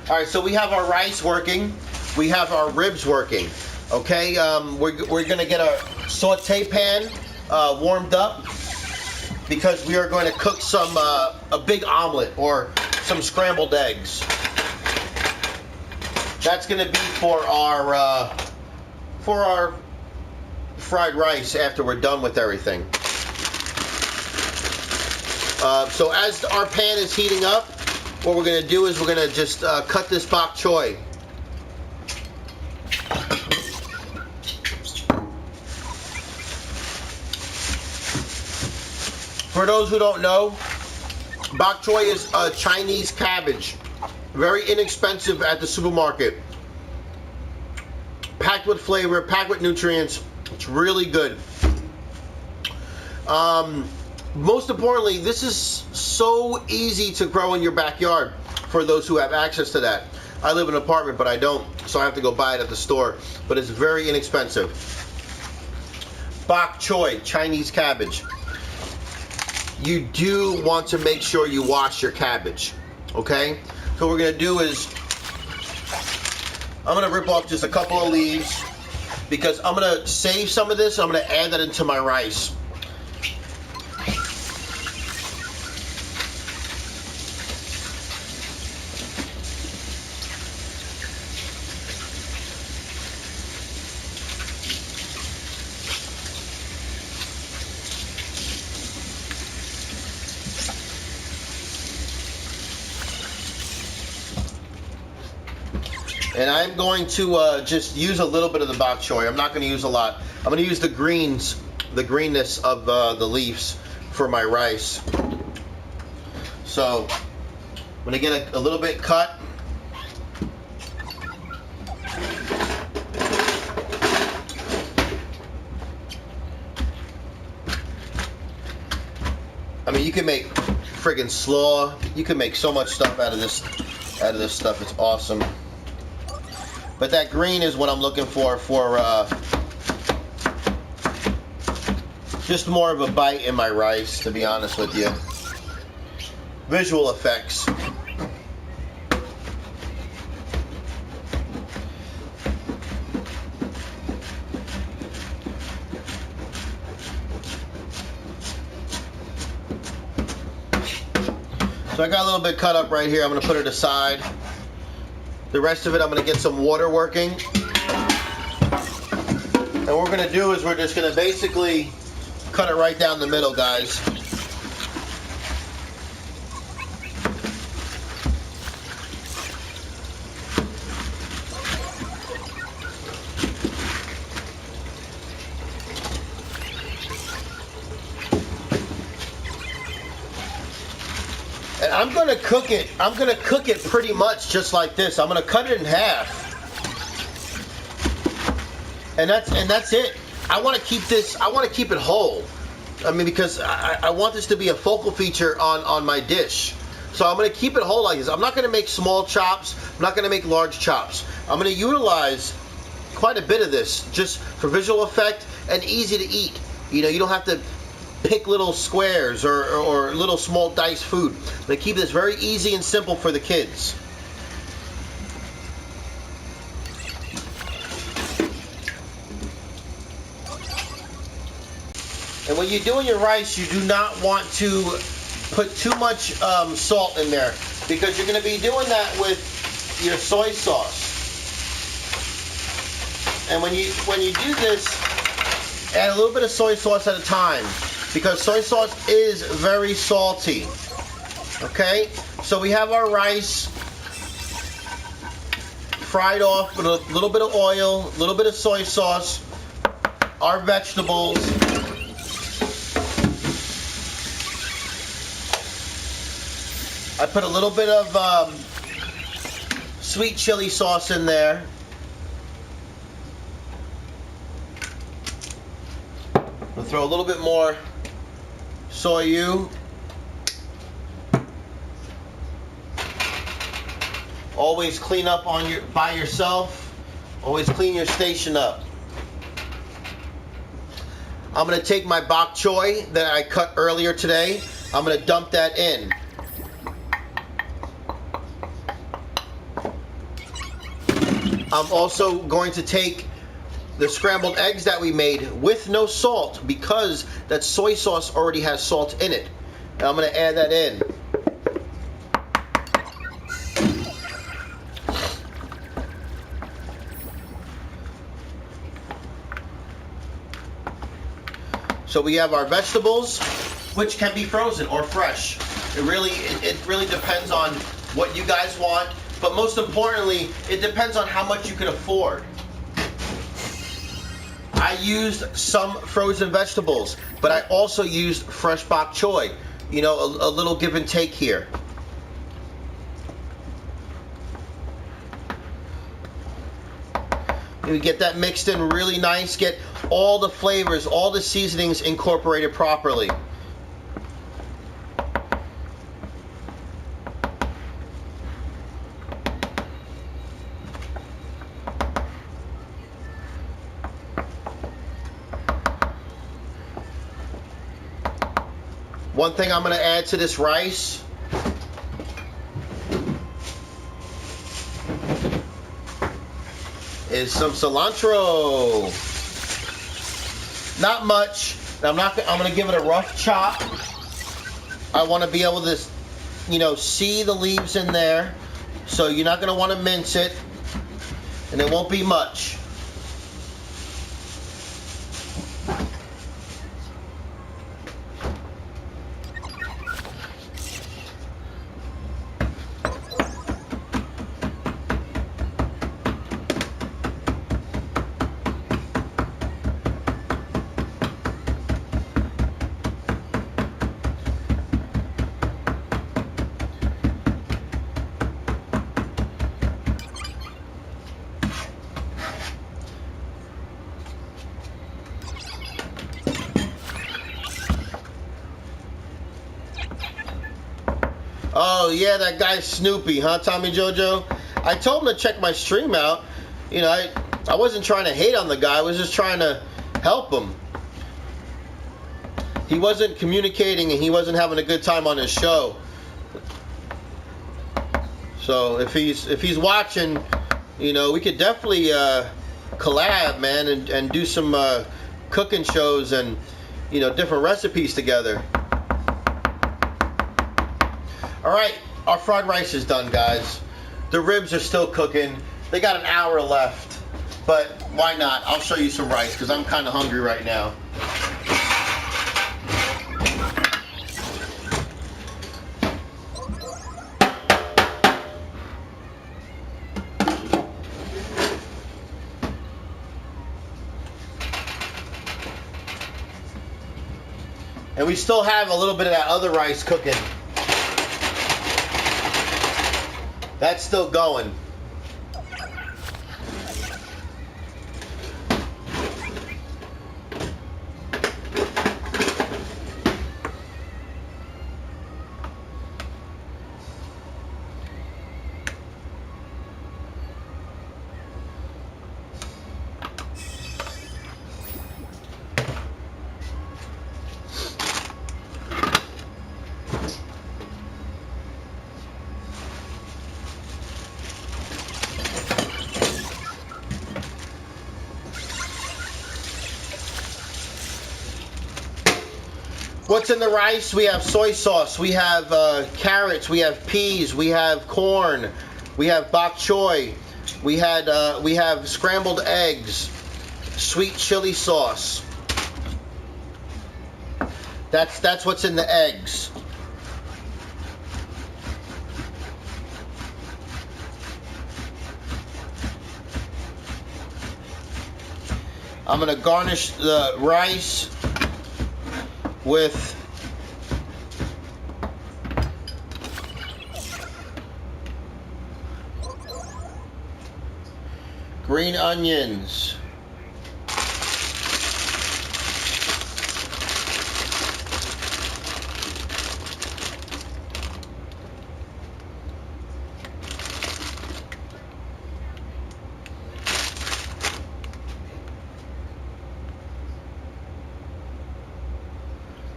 All right, so we have our rice working. We have our ribs working. Okay, we're going to get our saute pan warmed up because we are going to cook some a big omelet or some scrambled eggs. That's going to be for our fried rice after we're done with everything. So as our pan is heating up, what we're going to do is we're going to just cut this bok choy. For those who don't know, bok choy is a Chinese cabbage. Very inexpensive at the supermarket. Packed with flavor, packed with nutrients. It's really good. Most importantly, this is so easy to grow in your backyard for those who have access to that. I live in an apartment, but I don't, so I have to go buy it at the store. But it's very inexpensive. Bok choy, Chinese cabbage. You do want to make sure you wash your cabbage, okay? So what we're gonna do is, I'm gonna rip off just a couple of leaves because I'm gonna save some of this. I'm gonna add that into my rice. And I'm going to just use a little bit of the bok choy. I'm not going to use a lot. I'm going to use the greenness of the leaves for my rice. So I'm going to get a little bit cut. I mean, you can make friggin' slaw. You can make so much stuff out of this stuff. It's awesome. But that green is what I'm looking for just more of a bite in my rice, to be honest with you. Visual effects. So I got a little bit cut up right here. I'm going to put it aside. The rest of it, I'm going to get some water working. And what we're going to do is we're just going to basically cut it right down the middle, guys. And I'm going to cook it. I'm going to cook it pretty much just like this. I'm going to cut it in half. And that's it. I want to keep this. I want to keep it whole. I mean, because I want this to be a focal feature on my dish. So I'm going to keep it whole like this. I'm not going to make small chops. I'm not going to make large chops. I'm going to utilize quite a bit of this just for visual effect and easy to eat. You know, you don't have to pick little squares or little small diced food. I'm going to keep this very easy and simple for the kids. And when you're doing your rice, you do not want to put too much salt in there because you're going to be doing that with your soy sauce. And when you do this, add a little bit of soy sauce at a time because soy sauce is very salty. Okay? So we have our rice fried off with a little bit of oil, a little bit of soy sauce, our vegetables. I put a little bit of sweet chili sauce in there. We'll throw a little bit more soyu. Always clean up by yourself. Always clean your station up. I'm going to take my bok choy that I cut earlier today. I'm going to dump that in. I'm also going to take the scrambled eggs that we made with no salt because that soy sauce already has salt in it. And I'm going to add that in. So we have our vegetables, which can be frozen or fresh. It really depends on what you guys want, but most importantly, it depends on how much you can afford. I used some frozen vegetables, but I also used fresh bok choy. You know, a little give and take here. We get that mixed in really nice, get all the flavors, all the seasonings incorporated properly. One thing I'm going to add to this rice is some cilantro. Not much. I'm going to give it a rough chop. I want to be able to, you know, see the leaves in there. So you're not going to want to mince it, and it won't be much. Oh yeah, that guy Snoopy, huh, Tommy Jojo? I told him to check my stream out. You know, I wasn't trying to hate on the guy. I was just trying to help him. He wasn't communicating and he wasn't having a good time on his show. So if he's watching, you know, we could definitely collab, man, and do some cooking shows and, you know, different recipes together. All right, our fried rice is done, guys. The ribs are still cooking. They got an hour left, but why not? I'll show you some rice because I'm kind of hungry right now. And we still have a little bit of that other rice cooking. That's still going. What's in the rice? We have soy sauce, we have carrots, we have peas, we have corn, we have bok choy, we have scrambled eggs, sweet chili sauce. That's what's in the eggs. I'm gonna garnish the rice with green onions,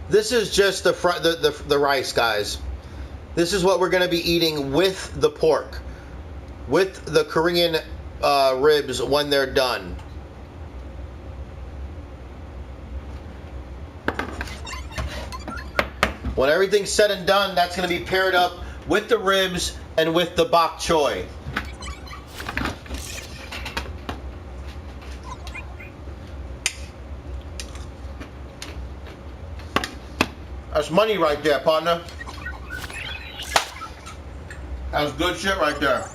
this is just the rice, guys. This is what we're going to be eating with the pork, with the Korean ribs when they're done. When everything's said and done, that's going to be paired up with the ribs and with the bok choy. That's money right there, partner. That's good shit right there.